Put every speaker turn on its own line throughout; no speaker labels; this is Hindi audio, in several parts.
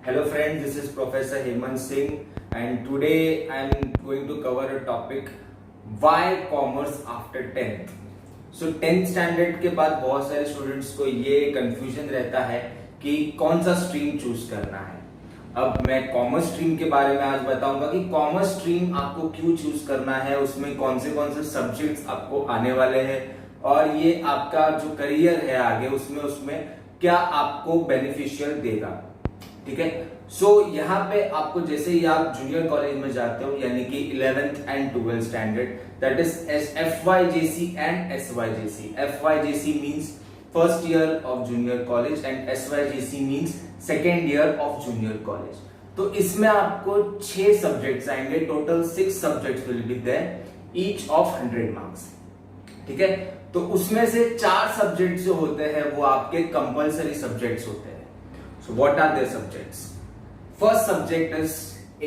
Hello friends, this is Professor Hemant Singh and today I am going to cover a topic why commerce after 10th. So 10th standard के बाद बहुत सारे स्टूडेंट्स को ये कंफ्यूजन रहता है कि कौन सा स्ट्रीम चूज करना है। अब मैं कॉमर्स स्ट्रीम के बारे में आज बताऊंगा कि कॉमर्स स्ट्रीम आपको क्यों चूज करना है, उसमें कौन से सब्जेक्ट्स आपको आने वाले हैं और ये आपका जो करियर है आगे उसमें क्या आपको बेनिफिशियल देगा। ठीक है, सो यहाँ पे आपको जैसे ही आप जूनियर कॉलेज में जाते हो यानी कि 11th and 12th standard, that is FYJC and SYJC। FYJC means first year of junior college and SYJC means second year of junior college. तो इसमें आपको 6 सब्जेक्ट्स आएंगे, total 6 subjects will be there, each of 100 marks. ठीक है, तो उसमें से 4 सब्जेक्ट्स जो होते हैं वो आपके कंपलसरी सब्जेक्ट्स होते हैं। So what are their subjects? First subject is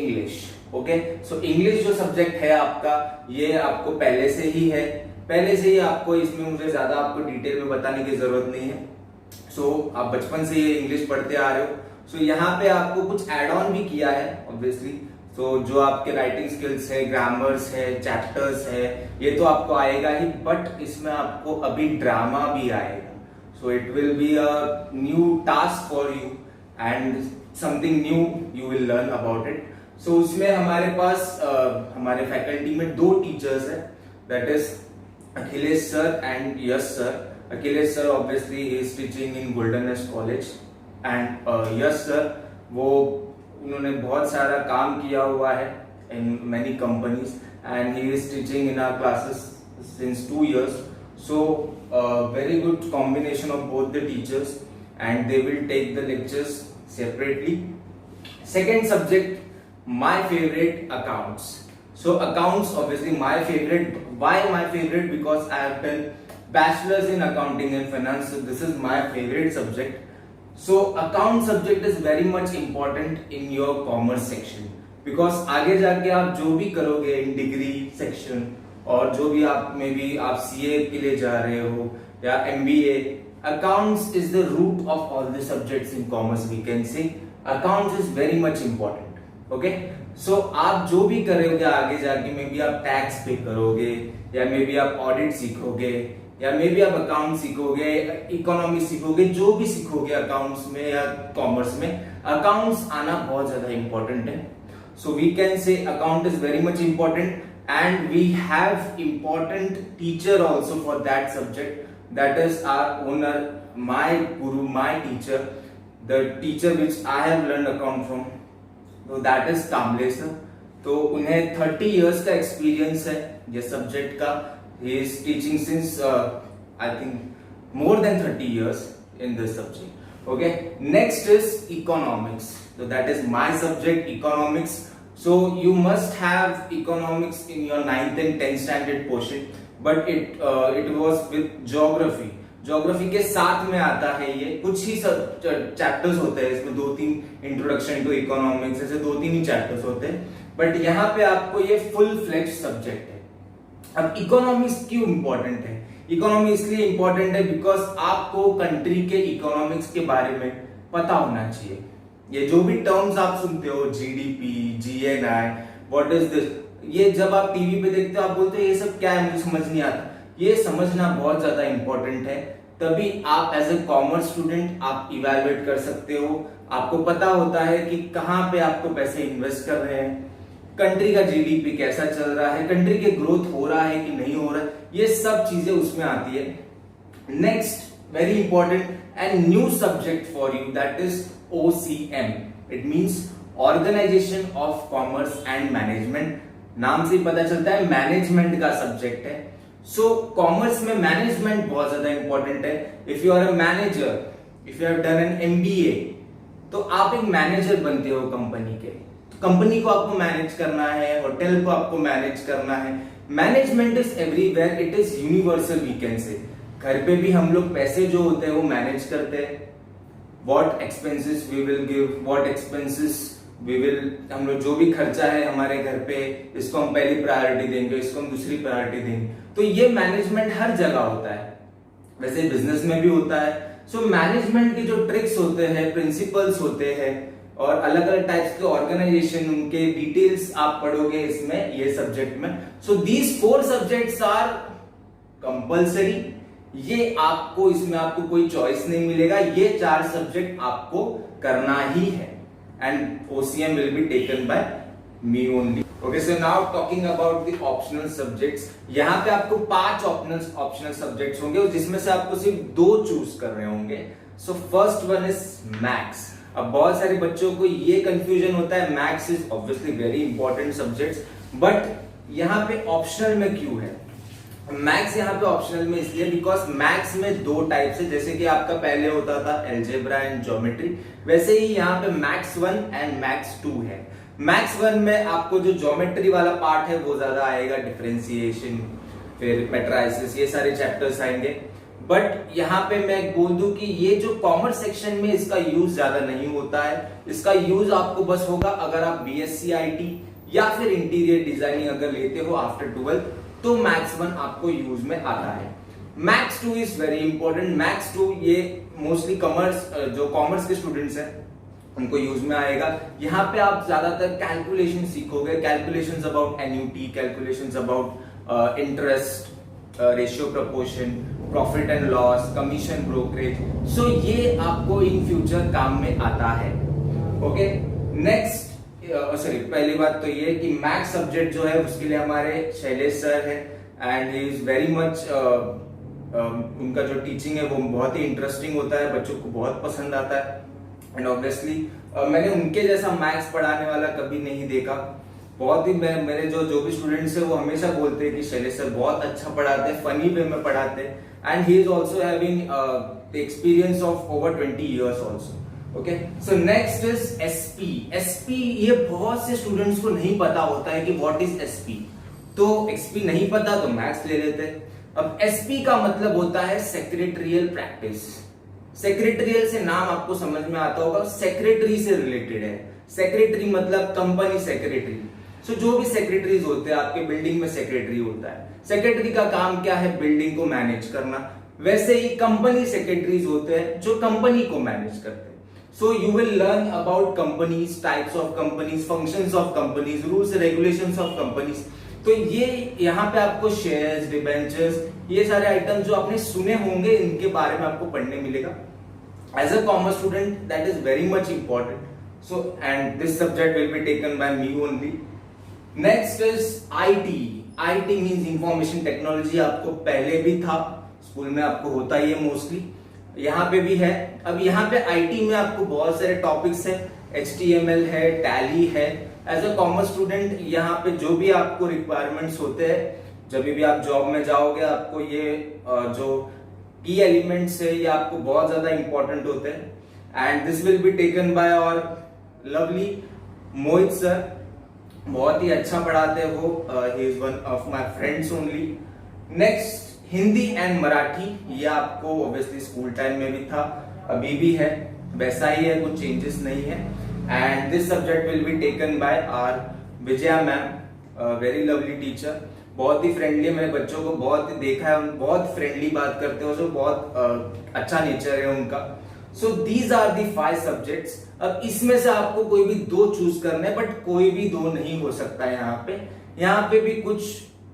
English. Okay? So English जो सब्जेक्ट है आपका, ये आपको पहले से ही आपको इसमें मुझे ज्यादा आपको डिटेल में बताने की जरूरत नहीं है। आप बचपन से ये इंग्लिश पढ़ते आ रहे हो। यहाँ पे आपको कुछ एड ऑन भी किया है ऑब्वियसली। जो आपके राइटिंग स्किल्स है, ग्रामर्स है, चैप्टर्स है, ये तो आपको आएगा ही, बट इसमें आपको अभी ड्रामा भी आएगा। It will be a new task for you and something new you will learn about it. उसमें हमारे पास हमारे फैकल्टी में 2 टीचर्स हैं, that is Akhilesh sir and Yash sir. Akhilesh sir obviously he is teaching in Golden Nest College and Yash sir उन्होंने बहुत सारा काम किया हुआ है in many companies and he is teaching in our classes since 2 years. Very good combination of both the teachers and they will take the lectures separately. Second subject, my favorite, accounts. Accounts obviously my favorite. Why my favorite? Because I have done bachelor's in accounting and finance, so this is my favorite subject. Account subject is very much important in your commerce section because आगे जाके आप जो भी करोगे in degree section और जो भी आप आप CA के लिए जा रहे हो या MBA, accounts is the root of all the subjects in commerce. We can say accounts is very much important. Okay, आप जो भी करोगे आगे जाके आप टैक्स पे करोगे या आप ऑडिट सीखोगे या आप अकाउंट सीखोगे, इकोनॉमी सीखोगे, जो भी सीखोगे अकाउंट्स में या कॉमर्स में, अकाउंट्स आना बहुत ज्यादा इंपॉर्टेंट है। We can say account is very much important and we have important teacher also for that subject, that is our owner, my guru, my teacher, the teacher which I have learned account from, so that is Kamble sir। तो उन्हें 30 years का experience है ये subject का। he is teaching since I think more than 30 years in this subject. Okay, next is economics, so that is my subject, economics. You must have economics in your 9th and 10th standard portion, but it was with geography. Geography के साथ में आता है ये, कुछ ही चैप्टर्स होते हैं इसमें, 2-3 इंट्रोडक्शन टू इकोनॉमिक्स, ऐसे 2-3 ही चैप्टर्स होते हैं, बट यहाँ पे आपको ये फुल फ्लेज्ड सब्जेक्ट है। अब इकोनॉमिक्स क्यों इंपॉर्टेंट है? इकोनॉमी इसलिए इंपॉर्टेंट है बिकॉज आपको कंट्री के इकोनॉमिक्स के बारे में पता होना चाहिए। ये जो भी टर्म्स आप सुनते हो, GDP, GNI, what is this, ये जब आप टीवी पे देखते हो आप बोलते हो ये सब क्या है, मुझे समझ नहीं आता। ये समझना बहुत ज्यादा इंपॉर्टेंट है, तभी आप एज ए कॉमर्स स्टूडेंट आप इवैल्यूएट कर सकते हो। आपको पता होता है कि कहाँ पे आपको पैसे इन्वेस्ट कर रहे हैं, कंट्री का GDP कैसा चल रहा है, कंट्री के ग्रोथ हो रहा है कि नहीं हो रहा है, ये सब चीजें उसमें आती है। Next very important and new subject for you, that is OCM. It means Organization of Commerce and Management. नाम से पता चलता है मैनेजमेंट का सब्जेक्ट है। कॉमर्स में मैनेजमेंट बहुत ज्यादा इंपॉर्टेंट है। If you are a manager, if you have done an MBA, तो आप एक मैनेजर बनते हो कंपनी के। कंपनी को आपको मैनेज करना है, होटल को आपको मैनेज करना है। Management is everywhere, it is universal, we can say. घर पे भी हम लोग पैसे जो होते हैं वो मैनेज करते हैं। What expenses we will give, what expenses we will, हम लोग जो भी खर्चा है हमारे घर पे, इसको हम पहली प्रायोरिटी देंगे, इसको हम दूसरी प्रायोरिटी देंगे। तो ये मैनेजमेंट हर जगह होता है, वैसे बिजनेस में भी होता है। मैनेजमेंट के जो ट्रिक्स होते हैं, प्रिंसिपल्स होते हैं और अलग अलग टाइप्स के ऑर्गेनाइजेशन, उनके डिटेल्स आप पढ़ोगे इसमें, ये सब्जेक्ट में। So these 4 subjects are compulsory. ये आपको, इसमें आपको कोई चॉइस नहीं मिलेगा, ये 4 सब्जेक्ट आपको करना ही है। And OCM will be taken by me only. Okay, so now talking about the optional subjects. यहाँ पे आपको 5 ऑप्शनल सब्जेक्ट्स होंगे, जिसमें से आपको सिर्फ 2 चूज कर रहे होंगे। So first one is maths. अब बहुत सारे बच्चों को ये कंफ्यूजन होता है, maths is obviously very important subjects, but यहाँ पे ऑप्शनल में क्यों है? मैथ्स यहाँ पे ऑप्शनल में इसलिए बिकॉज मैथ्स में 2 टाइप्स है। जैसे कि आपका पहले होता था अलजेब्रा एंड ज्योमेट्री, वैसे ही यहाँ पे मैथ्स 1 एंड मैथ्स 2 है। मैथ्स 1 में आपको जो ज्योमेट्री वाला पार्ट है वो ज्यादा आएगा, डिफरेंशिएशन, फिर मैट्रिसेस, ये सारे चैप्टर्स आएंगे। बट यहाँ पे मैं बोल दूं कि ये जो कॉमर्स सेक्शन में इसका यूज ज्यादा नहीं होता है। इसका यूज आपको बस होगा अगर आप BSc IT या फिर इंटीरियर डिजाइनिंग अगर लेते हो आफ्टर 12th, तो मैथ्स 1 आपको यूज में आता है। Maths 2 is very important. Maths 2 ये मोस्टली जो कॉमर्स के स्टूडेंट्स हैं उनको यूज में आएगा। यहाँ पे आप ज्यादातर कैलकुलेशन सीखोगे, calculations about annuity, calculations about interest, ratio proportion, profit and loss, commission, brokerage. So ये आपको इन फ्यूचर काम में आता है। ओके, नेक्स्ट पहली बात तो ये कि मैथ्स सब्जेक्ट जो है उसके लिए हमारे शैलेश सर है, and he is very much, उनका जो टीचिंग है वो बहुत ही इंटरेस्टिंग होता है, बच्चों को बहुत पसंद आता है। एंड ऑब्वियसली मैंने उनके जैसा मैथ्स पढ़ाने वाला कभी नहीं देखा। बहुत ही मेरे जो भी स्टूडेंट्स है वो हमेशा बोलते हैं कि शैलेश सर बहुत अच्छा पढ़ाते हैं, फनी वे में पढ़ाते हैं, and he is also having the experience of over 20 years also. Okay, so next is SP। SP ये बहुत से स्टूडेंट्स को नहीं पता होता है कि व्हाट इज SP। तो SP नहीं पता तो मैथ्स ले लेते। अब SP का मतलब होता है सेक्रेटरियल प्रैक्टिस। सेक्रेटरियल से नाम आपको समझ में आता होगा, सेक्रेटरी से रिलेटेड है। सेक्रेटरी मतलब कंपनी सेक्रेटरी। सो जो भी सेक्रेटरीज होते हैं, आपके बिल्डिंग में सेक्रेटरी होता है, सेक्रेटरी का काम क्या है? बिल्डिंग को मैनेज करना। वैसे ही कंपनी सेक्रेटरीज होते हैं जो कंपनी को मैनेज करते हैं। सो you will learn about companies, types of companies, functions of companies, rules regulations of companies. तो ये यहाँ पे आपको शेयर्स, डिबेंचर्स, ये सारे आइटम जो आपने सुने होंगे इनके बारे में आपको पढ़ने मिलेगा। As a commerce student that is very much important. So and this subject will be taken by me only. Next is IT। IT means information technology. आपको पहले भी था, स्कूल में आपको होता ही है मोस्टली, यहाँ पे भी है। अब यहाँ पे IT में आपको बहुत सारे टॉपिक्स हैं, HTML है, टैली है। एज अ कॉमर्स स्टूडेंट यहाँ पे जो भी आपको रिक्वायरमेंट्स होते हैं, जब भी आप जॉब में जाओगे आपको ये जो की एलिमेंट्स है ये आपको बहुत ज्यादा इंपॉर्टेंट होते हैं। And this will be taken bye और लवली मोहित सर। बहुत ही अच्छा पढ़ाते हो, he is one of my friends only. Next Hindi and Marathi, ये आपको ऑब्वियसली स्कूल टाइम में भी था, अभी भी है, वैसा ही है, कुछ चेंजेस नहीं है। And this subject will be taken by R Vijaya ma'am, very lovely teacher. बहुत ही फ्रेंडली, मैंने बच्चों को बहुत ही देखा है, बहुत फ्रेंडली बात करते हो, जो बहुत अच्छा नेचर है उनका। So these are the 5 subjects. अब इसमें से आपको कोई भी 2 चूज करने, बट कोई भी 2 नहीं हो सकता है। यहाँ पे भी कुछ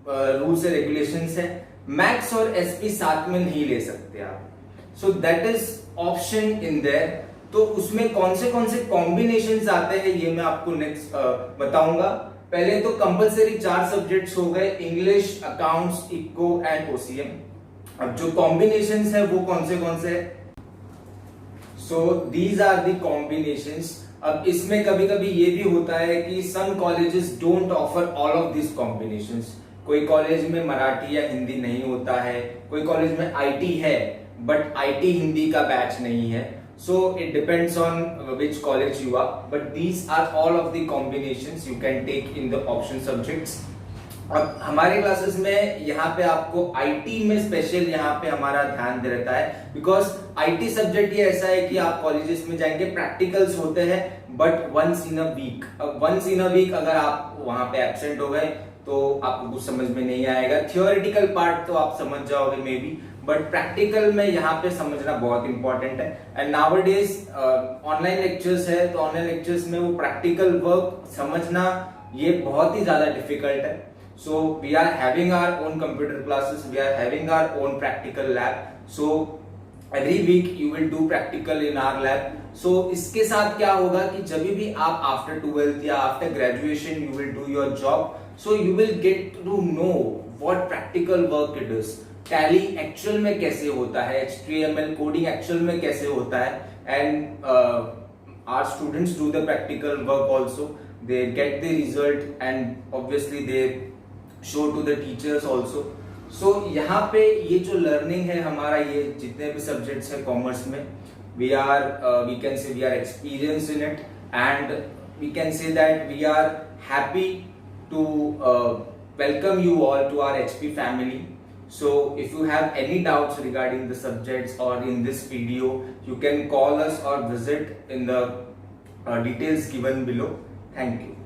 रूल्स एंड रेगुलेशंस है। मैथ्स और SP साथ में नहीं ले सकते आप। So that is option in their. तो उसमें कौन से कॉम्बिनेशंस आते हैं ये मैं आपको नेक्स्ट बताऊंगा। पहले तो कंपलसरी 4 सब्जेक्ट्स हो गए, English, accounts, eco and OCM। अब जो कॉम्बिनेशंस है वो कौन से है? So these are the combinations. अब इसमें कभी कभी ये भी होता है कि some colleges don't offer all of this combinations. कोई कॉलेज में मराठी या हिंदी नहीं होता है, कोई कॉलेज में IT है बट IT हिंदी का बैच नहीं है। So it depends on which college you are, but these are all of the combinations you can take in the option subjects. अब हमारे क्लासेस में यहाँ पे आपको IT में स्पेशल यहाँ पे हमारा ध्यान दे रहता है, बिकॉज IT सब्जेक्ट ये ऐसा है कि आप कॉलेजेस में जाएंगे, प्रैक्टिकल्स होते हैं but once in a week. अब वंस इन अ वीक अगर आप वहां पे एब्सेंट हो गए तो आपको कुछ समझ में नहीं आएगा। थियोरेटिकल पार्ट तो आप समझ जाओगे मे बी, बट प्रैक्टिकल में यहाँ पे समझना बहुत इंपॉर्टेंट है। एंड नाउअडेज ऑनलाइन लेक्चर्स है, तो ऑनलाइन लेक्चर्स में वो प्रैक्टिकल वर्क समझना ये बहुत ही ज्यादा डिफिकल्ट है। So we are having our own computer classes, we are having our own practical lab, so every week you will do practical in our lab. So इसके साथ क्या होगा कि जब भी आप आफ्टर 12th या after graduation you will do your job, so you will get to know what practical work it is, tally actual में कैसे होता है, HTML कोडिंग एक्चुअल में कैसे होता है। And our students do the practical work also, they get the result and obviously they show to the teachers also. So यहाँ पे ये जो लर्निंग है हमारा, ये जितने भी सब्जेक्ट्स है कॉमर्स में, we can say we are experience in it and we can say that we are happy to welcome you all to our HP family. So if you have any doubts regarding the subjects or in this video, you can call us or visit in the details given below. Thank you.